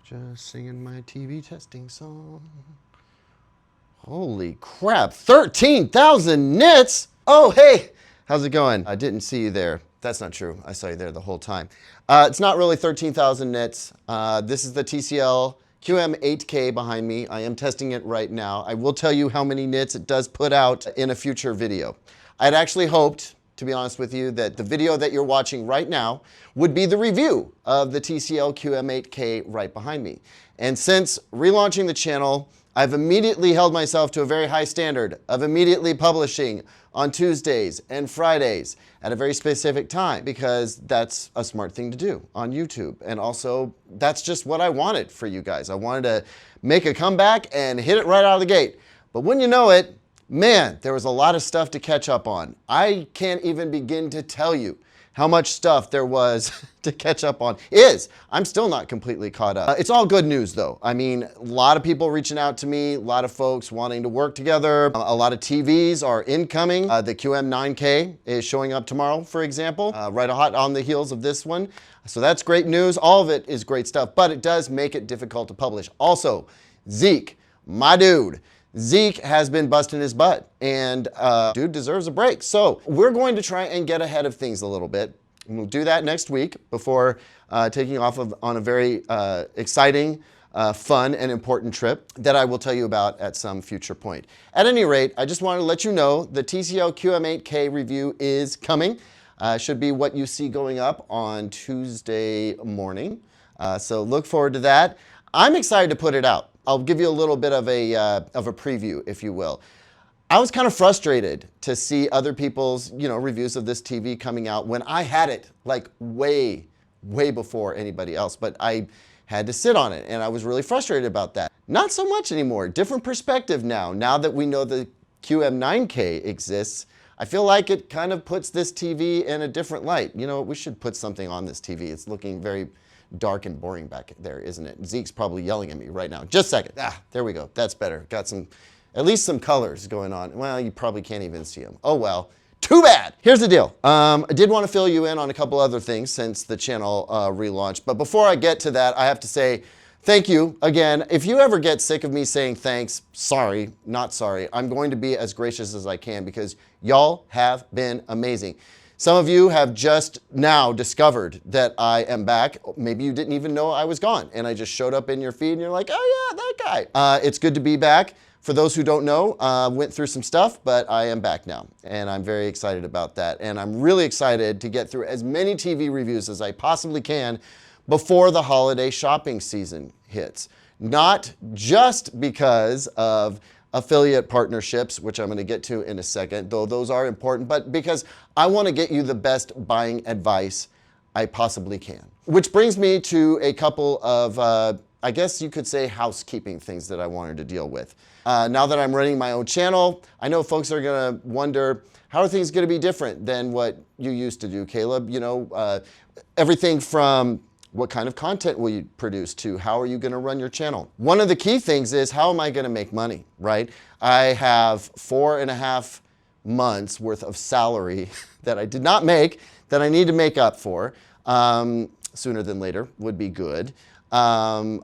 Just singing my TV testing song. Holy crap, 13,000 nits! Oh, hey, how's it going? I didn't see you there. That's not true. I saw you there the whole time. It's not really 13,000 nits. This is the TCL QM8K behind me. I am testing it right now. I will tell you how many nits it does put out in a future video. I'd actually hoped, to be honest with you, that the video that you're watching right now would be the review of the TCL QM8K right behind me. And since relaunching the channel, I've immediately held myself to a very high standard of immediately publishing on Tuesdays and Fridays at a very specific time, because that's a smart thing to do on YouTube. And also, that's just what I wanted for you guys. I wanted to make a comeback and hit it right out of the gate. But when you know it, man, there was a lot of stuff to catch up on. I can't even begin to tell you how much stuff there was to catch up on. I'm still not completely caught up. It's all good news though. I mean, a lot of people reaching out to me, a lot of folks wanting to work together. A lot of TVs are incoming. The QM9K is showing up tomorrow, for example, right hot on the heels of this one. So that's great news. All of it is great stuff, but it does make it difficult to publish. Also, Zeke, my dude, Zeke has been busting his butt, and dude deserves a break. So we're going to try and get ahead of things a little bit. And we'll do that next week before taking off on a very exciting, fun, and important trip that I will tell you about at some future point. At any rate, I just wanted to let you know the TCL QM8K review is coming. Should be what you see going up on Tuesday morning. So look forward to that. I'm excited to put it out. I'll give you a little bit of a preview, if you will. I was kind of frustrated to see other people's, reviews of this TV coming out when I had it like way before anybody else, but I had to sit on it, and I was really frustrated about that. Not so much anymore. Different perspective now. Now that we know the QM9K exists, I feel like it kind of puts this TV in a different light. We should put something on this TV. It's looking very dark and boring back there, isn't it? Zeke's probably yelling at me right now. Just a second. There we go. That's better. Got at least some colors going on. Well, you probably can't even see them. Oh well. Too bad. Here's the deal. I did want to fill you in on a couple other things since the channel relaunched. But before I get to that, I have to say thank you again. If you ever get sick of me saying thanks, sorry, not sorry. I'm going to be as gracious as I can because y'all have been amazing. Some of you have just now discovered that I am back. Maybe you didn't even know I was gone, and I just showed up in your feed and you're like, oh yeah, that guy. It's good to be back. For those who don't know, went through some stuff, but I am back now, and I'm very excited about that. And I'm really excited to get through as many TV reviews as I possibly can before the holiday shopping season hits. Not just because of affiliate partnerships, which I'm going to get to in a second, though those are important, but because I want to get you the best buying advice I possibly can. Which brings me to a couple of, I guess you could say, housekeeping things that I wanted to deal with. Now that I'm running my own channel, I know folks are going to wonder, how are things going to be different than what you used to do, Caleb? Everything from what kind of content will you produce to how are you going to run your channel? One of the key things is, how am I going to make money, right? I have 4.5 months worth of salary that I did not make that I need to make up for. Sooner than later would be good. A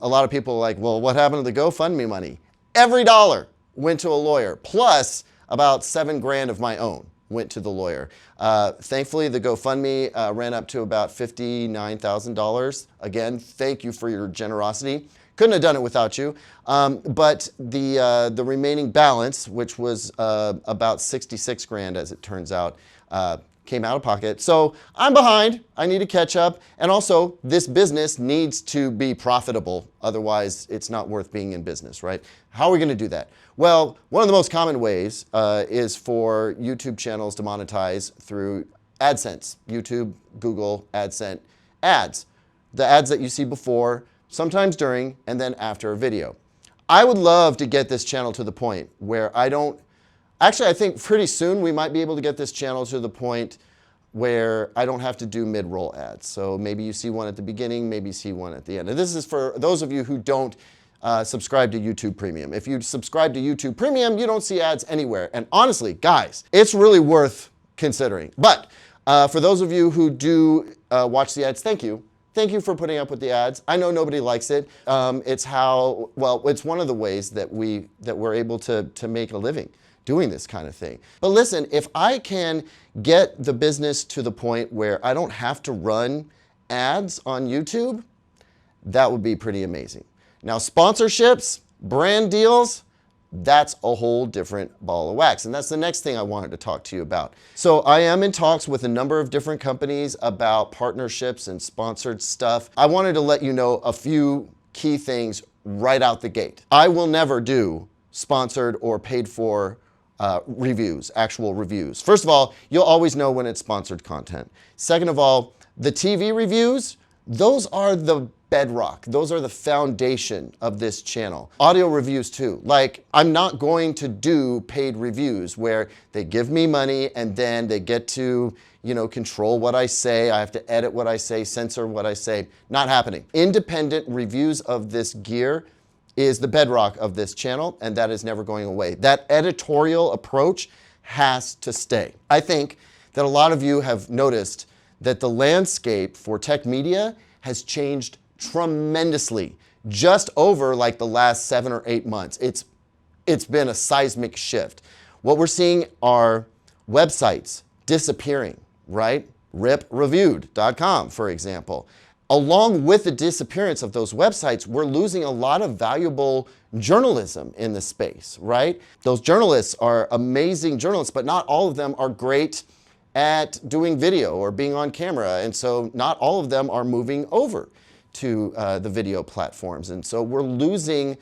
lot of people are like, well, what happened to the GoFundMe money? Every dollar went to a lawyer, plus about $7 grand of my own went to the lawyer. Thankfully, the GoFundMe ran up to about $59,000. Again, thank you for your generosity. Couldn't have done it without you. But the remaining balance, which was about 66 grand as it turns out, came out of pocket. So I'm behind. I need to catch up. And also, this business needs to be profitable. Otherwise, it's not worth being in business, right? How are we going to do that? Well, one of the most common ways is for YouTube channels to monetize through AdSense. YouTube, Google, AdSense ads. The ads that you see before, sometimes during, and then after a video. I would love to get this channel to the point where I don't... Actually, I think pretty soon we might be able to get this channel to the point where I don't have to do mid-roll ads. So maybe you see one at the beginning, maybe you see one at the end. And this is for those of you who don't subscribe to YouTube Premium. If you subscribe to YouTube Premium, you don't see ads anywhere. And honestly, guys, it's really worth considering. But For those of you who do watch the ads, thank you. Thank you for putting up with the ads. I know nobody likes it. It's how, well, it's one of the ways that we're able to make a living doing this kind of thing. But listen, if I can get the business to the point where I don't have to run ads on YouTube, that would be pretty amazing. Now, sponsorships, brand deals, that's a whole different ball of wax. And that's the next thing I wanted to talk to you about. So I am in talks with a number of different companies about partnerships and sponsored stuff. I wanted to let you know a few key things right out the gate. I will never do sponsored or paid for reviews, actual reviews. First of all, you'll always know when it's sponsored content. Second of all, the TV reviews, those are the bedrock. Those are the foundation of this channel. Audio reviews too. Like, I'm not going to do paid reviews where they give me money and then they get to, you know, control what I say. I have to edit what I say, censor what I say. Not happening. Independent reviews of this gear is the bedrock of this channel, and that is never going away. That editorial approach has to stay. I think that a lot of you have noticed that the landscape for tech media has changed tremendously just over like the last 7 or 8 months. It's been a seismic shift. What we're seeing are websites disappearing, right? ripreviewed.com, for example. Along with the disappearance of those websites, we're losing a lot of valuable journalism in the space, right? Those journalists are amazing journalists, but not all of them are great at doing video or being on camera. And so not all of them are moving over to the video platforms. And so we're losing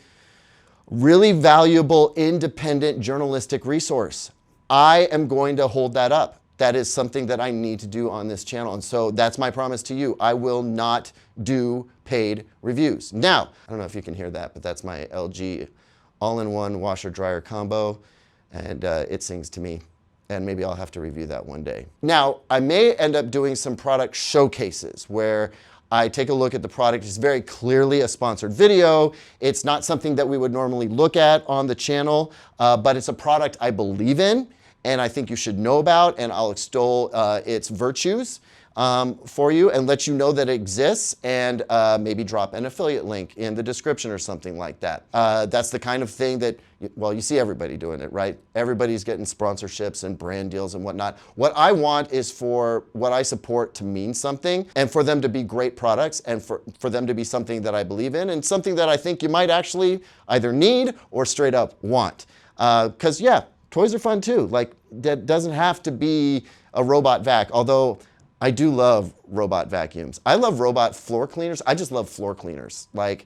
really valuable independent journalistic resource. I am going to hold that up. That is something that I need to do on this channel. And so that's my promise to you. I will not do paid reviews. Now, I don't know if you can hear that, but that's my LG all-in-one washer dryer combo. And it sings to me. And maybe I'll have to review that one day. Now, I may end up doing some product showcases where I take a look at the product. It's very clearly a sponsored video. It's not something that we would normally look at on the channel, but it's a product I believe in and I think you should know about, and I'll extol its virtues for you and let you know that it exists, and maybe drop an affiliate link in the description or something like that. That's the kind of thing that, well, you see everybody doing it, right? Everybody's getting sponsorships and brand deals and whatnot. What I want is for what I support to mean something, and for them to be great products, and for them to be something that I believe in, and something that I think you might actually either need or straight up want. Because yeah, toys are fun too. Like, that doesn't have to be a robot vac, although I do love robot vacuums. I love robot floor cleaners. I just love floor cleaners. Like,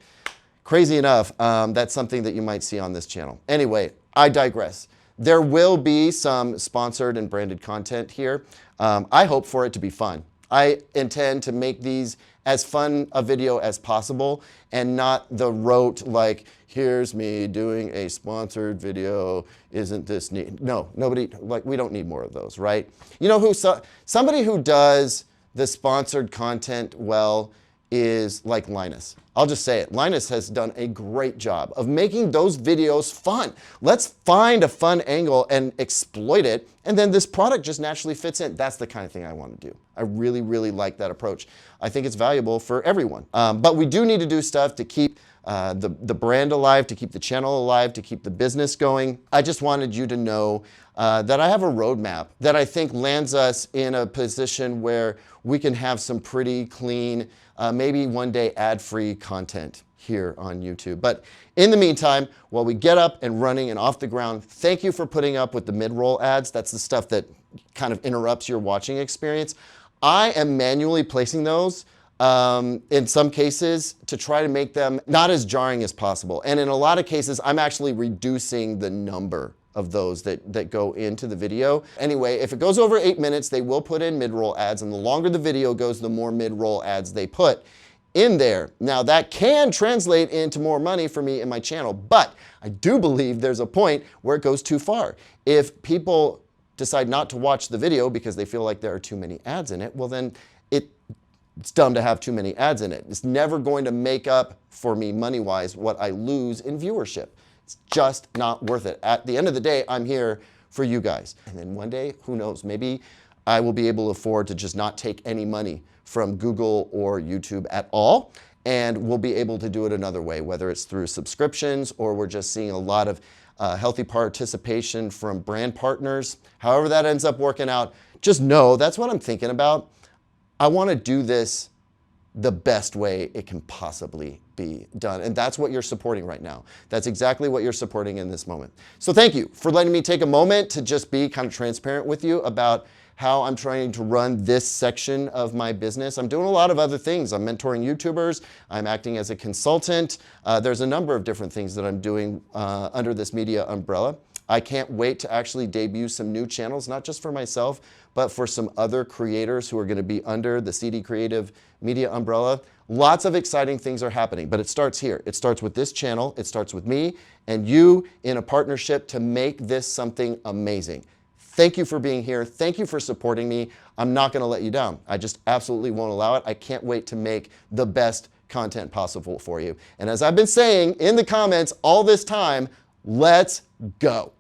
crazy enough, that's something that you might see on this channel. Anyway, I digress. There will be some sponsored and branded content here. I hope for it to be fun. I intend to make these as fun a video as possible and not the rote, like, here's me doing a sponsored video, isn't this neat? No, nobody, like, we don't need more of those, right? You know who, somebody who does the sponsored content well is like Linus. I'll just say it. Linus has done a great job of making those videos fun. Let's find a fun angle and exploit it, and then this product just naturally fits in. That's the kind of thing I want to do. I really, really like that approach. I think it's valuable for everyone. But we do need to do stuff to keep the brand alive, to keep the channel alive, to keep the business going. I just wanted you to know that I have a roadmap that I think lands us in a position where we can have some pretty clean, maybe one day ad-free content here on YouTube. But in the meantime, while we get up and running and off the ground, thank you for putting up with the mid-roll ads. That's the stuff that kind of interrupts your watching experience. I am manually placing those in some cases to try to make them not as jarring as possible. And in a lot of cases, I'm actually reducing the number of those that go into the video. Anyway, if it goes over 8 minutes, they will put in mid-roll ads, and the longer the video goes, the more mid-roll ads they put in there. Now, that can translate into more money for me and my channel, but I do believe there's a point where it goes too far. If people decide not to watch the video because they feel like there are too many ads in it, well then it's dumb to have too many ads in it. It's never going to make up for me money-wise what I lose in viewership. It's just not worth it. At the end of the day, I'm here for you guys. And then one day, who knows, maybe I will be able to afford to just not take any money from Google or YouTube at all. And we'll be able to do it another way, whether it's through subscriptions or we're just seeing a lot of healthy participation from brand partners. However that ends up working out, just know that's what I'm thinking about. I want to do this the best way it can possibly be done. And that's what you're supporting right now. That's exactly what you're supporting in this moment. So thank you for letting me take a moment to just be kind of transparent with you about how I'm trying to run this section of my business. I'm doing a lot of other things. I'm mentoring YouTubers. I'm acting as a consultant. There's a number of different things that I'm doing under this media umbrella. I can't wait to actually debut some new channels, not just for myself, but for some other creators who are going to be under the CD Creative Media umbrella. Lots of exciting things are happening, but it starts here. It starts with this channel. It starts with me and you in a partnership to make this something amazing. Thank you for being here. Thank you for supporting me. I'm not going to let you down. I just absolutely won't allow it. I can't wait to make the best content possible for you. And as I've been saying in the comments all this time, let's go.